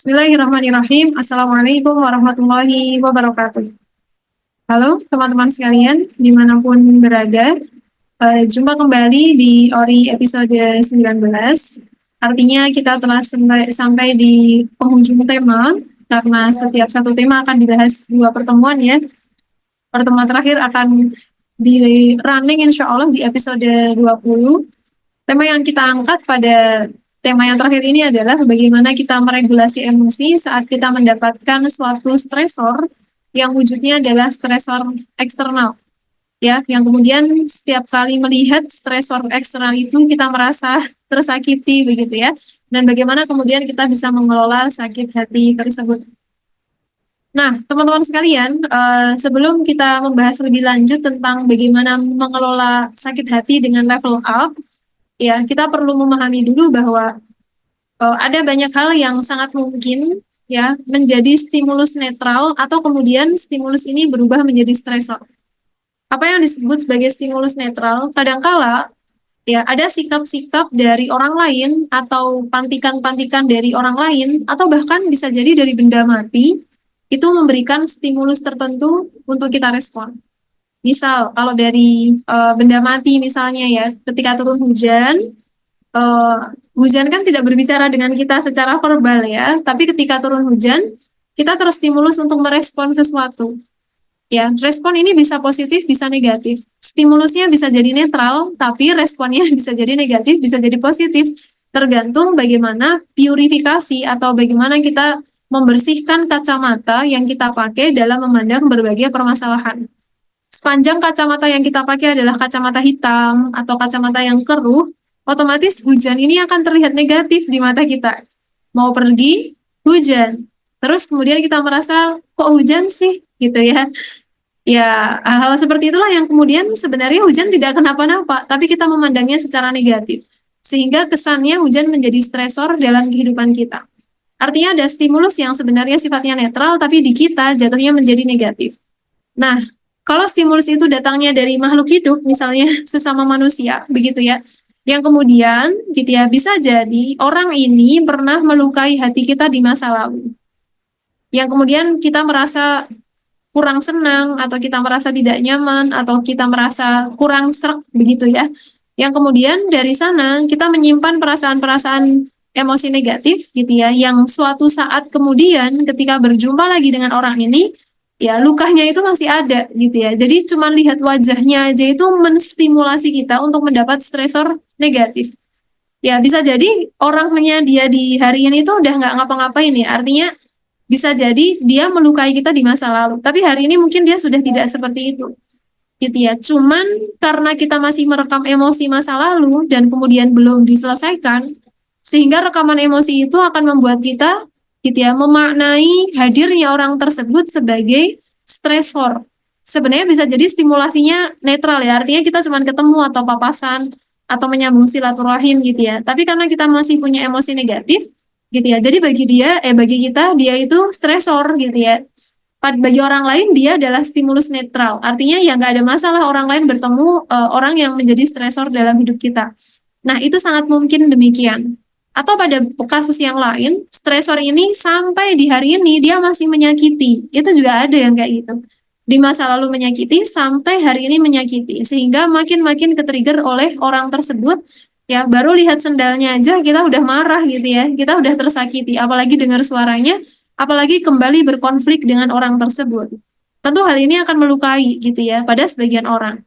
Bismillahirrahmanirrahim. Assalamualaikum warahmatullahi wabarakatuh. Halo teman-teman sekalian, dimanapun berada, jumpa kembali di ORI episode 19. Artinya kita telah sampai di penghujung tema, karena setiap satu tema akan dibahas 2 pertemuan ya. Pertemuan terakhir akan di running insya Allah di episode 20. Tema yang kita angkat pada tema yang terakhir ini adalah bagaimana kita meregulasi emosi saat kita mendapatkan suatu stresor yang wujudnya adalah stresor eksternal. Ya, yang kemudian setiap kali melihat stresor eksternal itu kita merasa tersakiti begitu ya. Dan bagaimana kemudian kita bisa mengelola sakit hati tersebut. Nah, teman-teman sekalian, sebelum kita membahas lebih lanjut tentang bagaimana mengelola sakit hati dengan level up, ya, kita perlu memahami dulu bahwa ada banyak hal yang sangat mungkin ya menjadi stimulus netral atau kemudian stimulus ini berubah menjadi stresor. Apa yang disebut sebagai stimulus netral? Kadangkala ya ada sikap-sikap dari orang lain atau pantikan-pantikan dari orang lain atau bahkan bisa jadi dari benda mati itu memberikan stimulus tertentu untuk kita respon. Misal kalau dari benda mati misalnya ya, ketika turun hujan, hujan kan tidak berbicara dengan kita secara verbal ya, tapi ketika turun hujan, kita terstimulus untuk merespon sesuatu. Ya, respon ini bisa positif, bisa negatif. Stimulusnya bisa jadi netral, tapi responnya bisa jadi negatif, bisa jadi positif. Tergantung bagaimana purifikasi atau bagaimana kita membersihkan kacamata yang kita pakai dalam memandang berbagai permasalahan. Sepanjang kacamata yang kita pakai adalah kacamata hitam atau kacamata yang keruh, otomatis hujan ini akan terlihat negatif di mata kita. Mau pergi, hujan. Terus kemudian kita merasa, kok hujan sih? Gitu ya. Ya, hal-hal seperti itulah yang kemudian sebenarnya hujan tidak kenapa-napa, tapi kita memandangnya secara negatif. Sehingga kesannya hujan menjadi stresor dalam kehidupan kita. Artinya ada stimulus yang sebenarnya sifatnya netral, tapi di kita jatuhnya menjadi negatif. Nah, kalau stimulus itu datangnya dari makhluk hidup, misalnya sesama manusia, begitu ya, yang kemudian gitu ya, bisa jadi orang ini pernah melukai hati kita di masa lalu. Yang kemudian kita merasa kurang senang, atau kita merasa tidak nyaman, atau kita merasa kurang sreg, begitu ya. Yang kemudian dari sana kita menyimpan perasaan-perasaan emosi negatif gitu ya, yang suatu saat kemudian ketika berjumpa lagi dengan orang ini, ya lukanya itu masih ada gitu ya. Jadi cuma lihat wajahnya aja itu menstimulasi kita untuk mendapat stresor negatif. Ya bisa jadi orangnya dia di hari ini tuh udah nggak ngapa-ngapain ya. Artinya bisa jadi dia melukai kita di masa lalu. Tapi hari ini mungkin dia sudah tidak seperti itu. Gitu ya. Cuman karena kita masih merekam emosi masa lalu dan kemudian belum diselesaikan, sehingga rekaman emosi itu akan membuat kita gitu ya, memaknai hadirnya orang tersebut sebagai stresor. Sebenarnya bisa jadi stimulasinya netral ya, artinya kita cuma ketemu atau papasan atau menyambung silaturahim gitu ya. Tapi karena kita masih punya emosi negatif gitu ya, jadi bagi kita dia itu stresor gitu ya. Bagi orang lain dia adalah stimulus netral, artinya ya nggak ada masalah orang lain bertemu orang yang menjadi stresor dalam hidup kita. Nah itu sangat mungkin demikian. Atau pada kasus yang lain, stresor ini sampai di hari ini dia masih menyakiti. Itu juga ada yang kayak gitu. Di masa lalu menyakiti, sampai hari ini menyakiti. Sehingga makin-makin ketrigger oleh orang tersebut, ya baru lihat sendalnya aja kita udah marah gitu ya. Kita udah tersakiti, apalagi dengar suaranya, apalagi kembali berkonflik dengan orang tersebut. Tentu hal ini akan melukai gitu ya pada sebagian orang.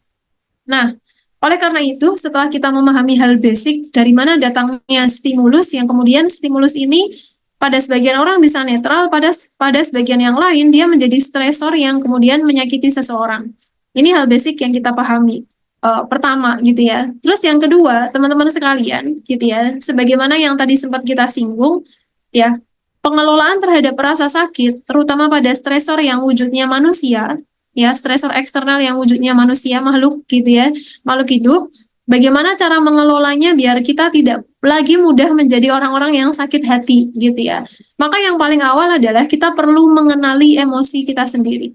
Nah, oleh karena itu, setelah kita memahami hal basic dari mana datangnya stimulus, yang kemudian stimulus ini pada sebagian orang bisa netral, pada sebagian yang lain dia menjadi stresor yang kemudian menyakiti seseorang. Ini hal basic yang kita pahami. Pertama gitu ya. Terus yang kedua, teman-teman sekalian, gitu ya, sebagaimana yang tadi sempat kita singgung, ya, pengelolaan terhadap rasa sakit, terutama pada stresor yang wujudnya manusia, ya stresor eksternal yang wujudnya manusia makhluk gitu ya, makhluk hidup, bagaimana cara mengelolanya biar kita tidak lagi mudah menjadi orang-orang yang sakit hati gitu ya. Maka yang paling awal adalah kita perlu mengenali emosi kita sendiri.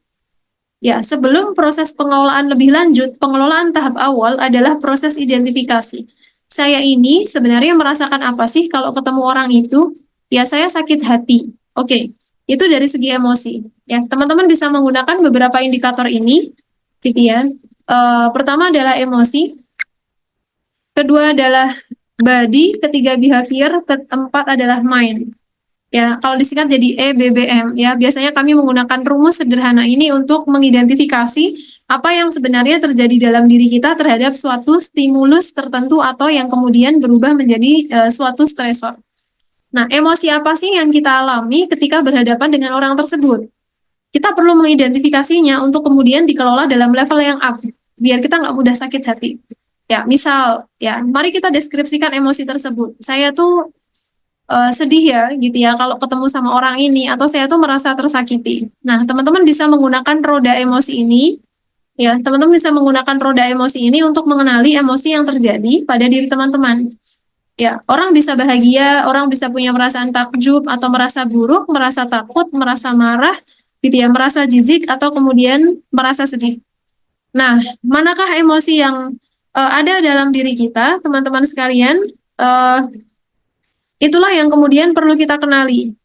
Ya, sebelum proses pengelolaan lebih lanjut, pengelolaan tahap awal adalah proses identifikasi. Saya ini sebenarnya merasakan apa sih kalau ketemu orang itu? Ya, saya sakit hati. Oke, itu dari segi emosi. Ya, teman-teman bisa menggunakan beberapa indikator ini, gitu ya. Pertama adalah emosi, kedua adalah body, ketiga behavior, keempat adalah mind. Ya, kalau disingkat jadi EBBM ya. Biasanya kami menggunakan rumus sederhana ini untuk mengidentifikasi apa yang sebenarnya terjadi dalam diri kita terhadap suatu stimulus tertentu atau yang kemudian berubah menjadi suatu stresor. Nah, emosi apa sih yang kita alami ketika berhadapan dengan orang tersebut? Kita perlu mengidentifikasinya untuk kemudian dikelola dalam level yang up, biar kita nggak mudah sakit hati. Ya, misal, ya, mari kita deskripsikan emosi tersebut. Saya tuh sedih ya gitu ya kalau ketemu sama orang ini atau saya tuh merasa tersakiti. Nah, teman-teman bisa menggunakan roda emosi ini ya, teman-teman bisa menggunakan roda emosi ini untuk mengenali emosi yang terjadi pada diri teman-teman. Ya, orang bisa bahagia, orang bisa punya perasaan takjub atau merasa buruk, merasa takut, merasa marah, gitu ya, merasa jijik atau kemudian merasa sedih. Nah, manakah emosi yang ada dalam diri kita, teman-teman sekalian? Uh, Itulah yang kemudian perlu kita kenali.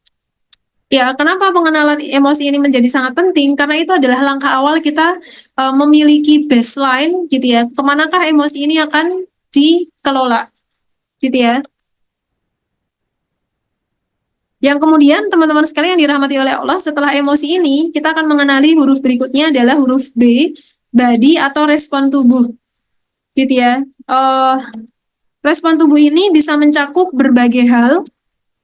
Ya, kenapa pengenalan emosi ini menjadi sangat penting? Karena itu adalah langkah awal kita memiliki baseline, gitu ya. Kemanakah emosi ini akan dikelola, gitu ya. Yang kemudian teman-teman sekalian yang dirahmati oleh Allah, setelah emosi ini kita akan mengenali huruf berikutnya adalah huruf B, body atau respon tubuh, gitu ya. Respon tubuh ini bisa mencakup berbagai hal,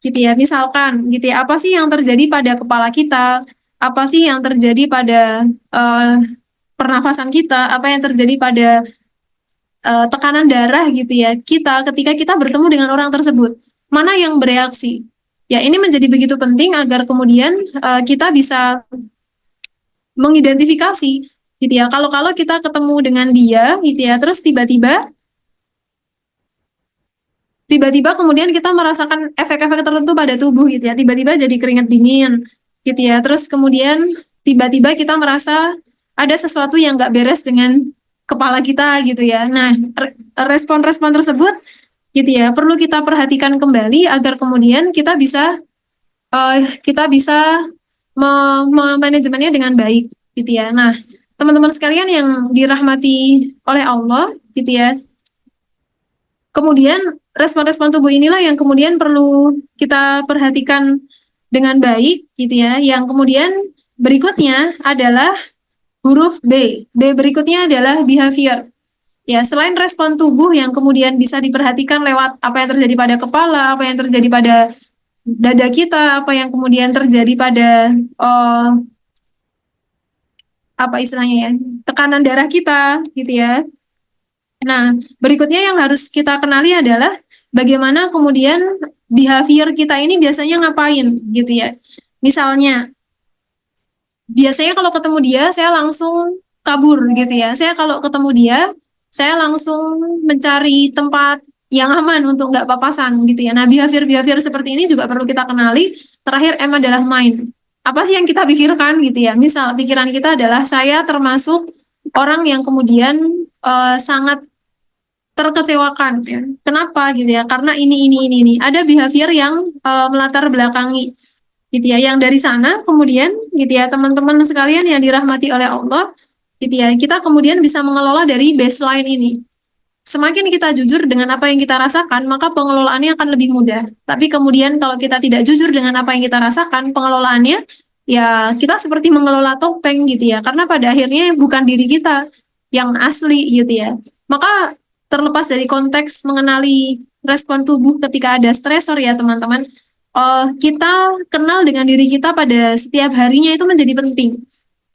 gitu ya. Misalkan gitu ya, apa sih yang terjadi pada kepala kita, apa sih yang terjadi pada pernafasan kita, apa yang terjadi pada tekanan darah gitu ya kita ketika kita bertemu dengan orang tersebut, mana yang bereaksi. Ya, ini menjadi begitu penting agar kemudian kita bisa mengidentifikasi gitu ya, kalau kita ketemu dengan dia gitu ya, terus tiba-tiba kemudian kita merasakan efek-efek tertentu pada tubuh gitu ya, tiba-tiba jadi keringat dingin gitu ya, terus kemudian tiba-tiba kita merasa ada sesuatu yang nggak beres dengan kepala kita gitu ya. Nah, respon-respon tersebut gitu ya perlu kita perhatikan kembali agar kemudian kita bisa manajemennya dengan baik gitu ya. Nah, teman-teman sekalian yang dirahmati oleh Allah gitu ya, kemudian respon-respon tubuh inilah yang kemudian perlu kita perhatikan dengan baik gitu ya. Yang kemudian berikutnya adalah huruf B. B berikutnya adalah behavior. Ya, selain respon tubuh yang kemudian bisa diperhatikan lewat apa yang terjadi pada kepala, apa yang terjadi pada dada kita, apa yang kemudian terjadi pada apa istilahnya ya, tekanan darah kita gitu ya. Nah, berikutnya yang harus kita kenali adalah bagaimana kemudian behavior kita ini biasanya ngapain gitu ya. Misalnya, biasanya kalau ketemu dia saya langsung kabur gitu ya. Saya kalau ketemu dia, saya langsung mencari tempat yang aman untuk nggak papasan gitu ya. Nah, behavior-behavior seperti ini juga perlu kita kenali. Terakhir, M adalah mind. Apa sih yang kita pikirkan gitu ya. Misal, pikiran kita adalah saya termasuk orang yang kemudian sangat terkecewakan ya. Kenapa gitu ya? Karena ini. Ada behavior yang melatar belakangi gitu ya. Yang dari sana kemudian gitu ya, teman-teman sekalian yang dirahmati oleh Allah gitu ya, kita kemudian bisa mengelola dari baseline ini. Semakin kita jujur dengan apa yang kita rasakan, maka pengelolaannya akan lebih mudah. Tapi kemudian kalau kita tidak jujur dengan apa yang kita rasakan, pengelolaannya ya kita seperti mengelola topeng gitu ya. Karena pada akhirnya bukan diri kita yang asli gitu ya. Maka terlepas dari konteks mengenali respon tubuh ketika ada stresor ya teman-teman, kita kenal dengan diri kita pada setiap harinya itu menjadi penting.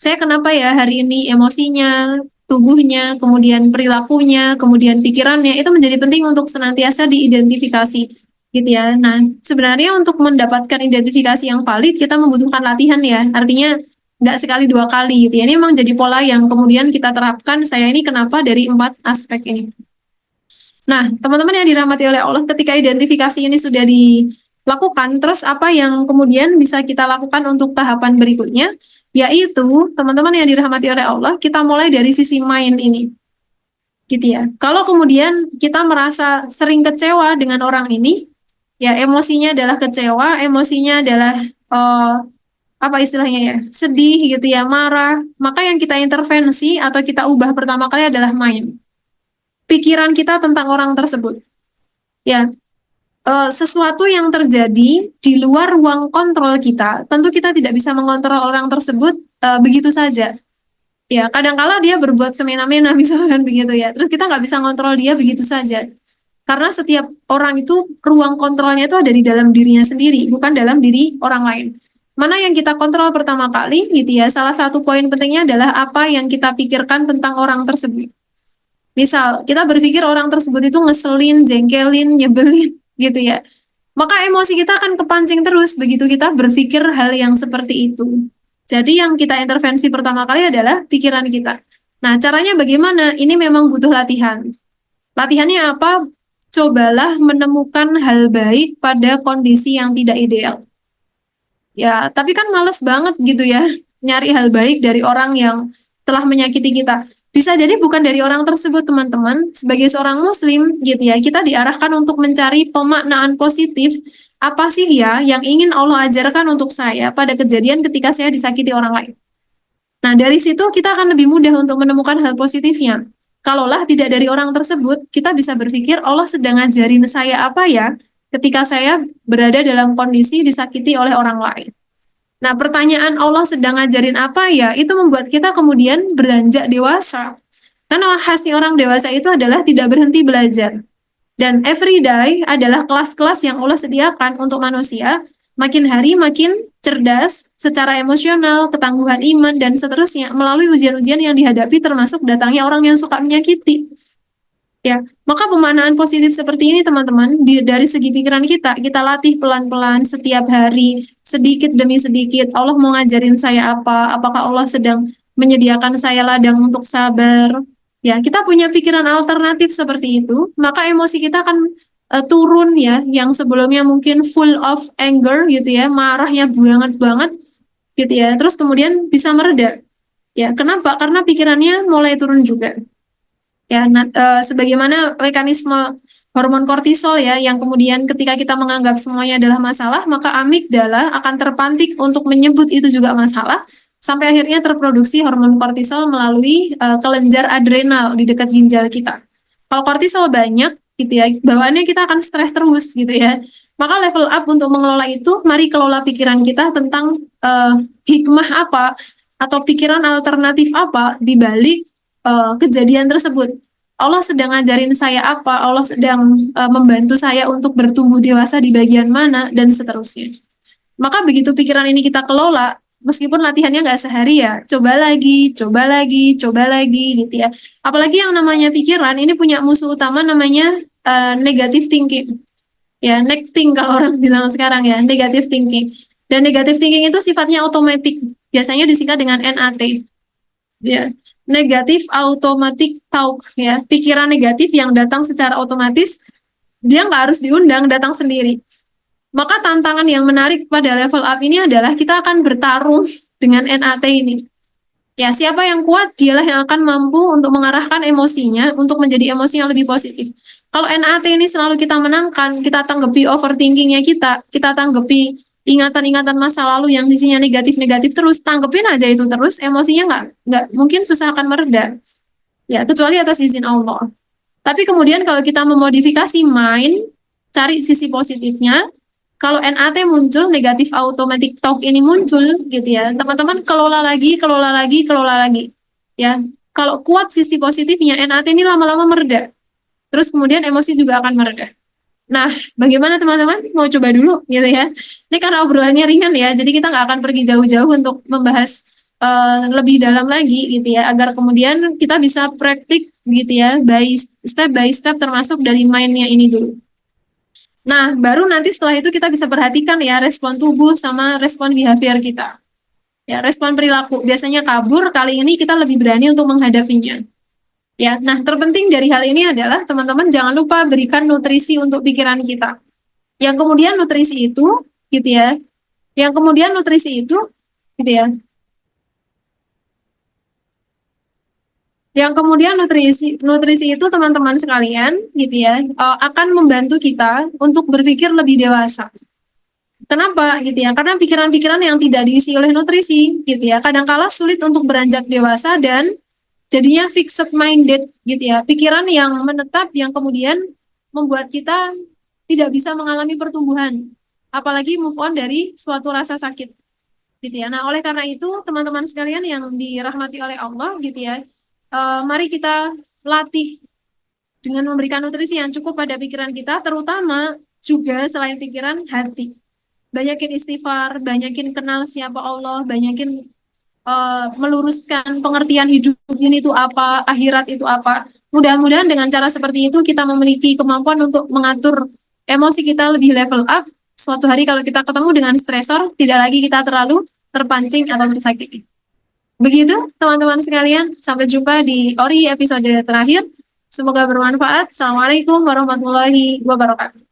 Saya kenapa ya hari ini emosinya, tubuhnya, kemudian perilakunya, kemudian pikirannya, itu menjadi penting untuk senantiasa diidentifikasi gitu ya. Nah, sebenarnya untuk mendapatkan identifikasi yang valid, kita membutuhkan latihan ya. Artinya nggak sekali dua kali gitu ya. Ini memang jadi pola yang kemudian kita terapkan, saya ini kenapa dari 4 aspek ini. Nah, teman-teman yang dirahmati oleh Allah, ketika identifikasi ini sudah dilakukan, terus apa yang kemudian bisa kita lakukan untuk tahapan berikutnya? Yaitu, teman-teman yang dirahmati oleh Allah, kita mulai dari sisi mind ini. Gitu ya. Kalau kemudian kita merasa sering kecewa dengan orang ini, ya emosinya adalah kecewa, emosinya adalah eh, apa istilahnya ya, sedih gitu ya, marah, maka yang kita intervensi atau kita ubah pertama kali adalah mind, pikiran kita tentang orang tersebut. Ya, sesuatu yang terjadi di luar ruang kontrol kita, tentu kita tidak bisa mengontrol orang tersebut begitu saja. Ya, kadangkala dia berbuat semena-mena misalkan begitu ya. Terus kita nggak bisa ngontrol dia begitu saja. Karena setiap orang itu ruang kontrolnya itu ada di dalam dirinya sendiri, bukan dalam diri orang lain. Mana yang kita kontrol pertama kali gitu ya. Salah satu poin pentingnya adalah apa yang kita pikirkan tentang orang tersebut. Misal, kita berpikir orang tersebut itu ngeselin, jengkelin, nyebelin gitu ya. Maka emosi kita akan kepancing terus begitu kita berpikir hal yang seperti itu. Jadi yang kita intervensi pertama kali adalah pikiran kita. Nah, caranya bagaimana? Ini memang butuh latihan. Latihannya apa? Cobalah menemukan hal baik pada kondisi yang tidak ideal. Ya, tapi kan males banget gitu ya, nyari hal baik dari orang yang telah menyakiti kita. Bisa jadi bukan dari orang tersebut, teman-teman. Sebagai seorang muslim gitu ya, kita diarahkan untuk mencari pemaknaan positif. Apa sih ya yang ingin Allah ajarkan untuk saya pada kejadian ketika saya disakiti orang lain? Nah, dari situ kita akan lebih mudah untuk menemukan hal positifnya. Kalaulah tidak dari orang tersebut, kita bisa berpikir Allah sedang ngajarin saya apa ya ketika saya berada dalam kondisi disakiti oleh orang lain. Nah, pertanyaan Allah sedang ngajarin apa ya, itu membuat kita kemudian beranjak dewasa. Karena khasnya orang dewasa itu adalah tidak berhenti belajar. Dan every day adalah kelas-kelas yang Allah sediakan untuk manusia, makin hari makin cerdas secara emosional, ketangguhan iman, dan seterusnya melalui ujian-ujian yang dihadapi termasuk datangnya orang yang suka menyakiti. Ya, maka pemaknaan positif seperti ini teman-teman, dari segi pikiran kita latih pelan-pelan setiap hari, sedikit demi sedikit. Allah mau ngajarin saya apa? Apakah Allah sedang menyediakan saya ladang untuk sabar? Ya, kita punya pikiran alternatif seperti itu, maka emosi kita akan turun ya, yang sebelumnya mungkin full of anger gitu ya, marahnya banget banget gitu ya. Terus kemudian bisa mereda. Ya, kenapa? Karena pikirannya mulai turun juga. Ya, sebagaimana mekanisme hormon kortisol ya, yang kemudian ketika kita menganggap semuanya adalah masalah, maka amigdala akan terpantik untuk menyebut itu juga masalah, sampai akhirnya terproduksi hormon kortisol melalui kelenjar adrenal di dekat ginjal kita. Kalau kortisol banyak, gitu ya, bawaannya kita akan stres terus, gitu ya. Maka level up untuk mengelola itu, mari kelola pikiran kita tentang hikmah apa atau pikiran alternatif apa di balik kejadian tersebut. Allah sedang ngajarin saya apa, Allah sedang membantu saya untuk bertumbuh dewasa di bagian mana, dan seterusnya. Maka begitu pikiran ini kita kelola, meskipun latihannya nggak sehari ya, coba lagi, coba lagi, coba lagi gitu ya. Apalagi yang namanya pikiran, ini punya musuh utama namanya negative thinking. Ya, necting kalau orang bilang sekarang ya, negative thinking. Dan negative thinking itu sifatnya otomatis, biasanya disingkat dengan NAT. Ya, negatif automatic talk ya, pikiran negatif yang datang secara otomatis, dia nggak harus diundang, datang sendiri. Maka tantangan yang menarik pada level up ini adalah kita akan bertarung dengan NAT ini. Ya, siapa yang kuat, dialah yang akan mampu untuk mengarahkan emosinya untuk menjadi emosi yang lebih positif. Kalau NAT ini selalu kita menangkan, kita tanggapi overthinkingnya kita tanggapi ingatan-ingatan masa lalu yang isinya negatif-negatif terus, tanggepin aja itu terus, emosinya nggak mungkin susah akan mereda. Ya, kecuali atas izin Allah. Tapi kemudian kalau kita memodifikasi mind, cari sisi positifnya, kalau NAT muncul, negatif automatic talk ini muncul gitu ya, teman-teman kelola lagi, kelola lagi, kelola lagi. Ya, kalau kuat sisi positifnya, NAT ini lama-lama mereda. Terus kemudian emosi juga akan mereda. Nah, bagaimana teman-teman? Mau coba dulu gitu ya. Ini karena obrolannya ringan ya, jadi kita nggak akan pergi jauh-jauh untuk membahas lebih dalam lagi gitu ya, agar kemudian kita bisa praktik gitu ya, by step termasuk dari mindnya ini dulu. Nah, baru nanti setelah itu kita bisa perhatikan ya respon tubuh sama respon behavior kita. Ya, respon perilaku biasanya kabur, kali ini kita lebih berani untuk menghadapinya. Ya, nah terpenting dari hal ini adalah teman-teman jangan lupa berikan nutrisi untuk pikiran kita. Yang kemudian nutrisi itu, gitu ya. Yang kemudian nutrisi itu, gitu ya. Yang kemudian nutrisi itu teman-teman sekalian, gitu ya, akan membantu kita untuk berpikir lebih dewasa. Kenapa gitu ya? Karena pikiran-pikiran yang tidak diisi oleh nutrisi gitu ya. Kadangkala sulit untuk beranjak dewasa dan jadinya fixed minded gitu ya. Pikiran yang menetap yang kemudian membuat kita tidak bisa mengalami pertumbuhan. Apalagi move on dari suatu rasa sakit gitu ya. Nah, oleh karena itu teman-teman sekalian yang dirahmati oleh Allah gitu ya. Mari kita latih dengan memberikan nutrisi yang cukup pada pikiran kita, terutama juga selain pikiran, hati. Banyakin istighfar, banyakin kenal siapa Allah, banyakin meluruskan pengertian hidup ini itu apa, akhirat itu apa. Mudah-mudahan dengan cara seperti itu kita memiliki kemampuan untuk mengatur emosi kita lebih level up. Suatu hari kalau kita ketemu dengan stresor, tidak lagi kita terlalu terpancing atau tersakiti. Begitu teman-teman sekalian, sampai jumpa di Ori episode terakhir. Semoga bermanfaat. Assalamualaikum warahmatullahi wabarakatuh.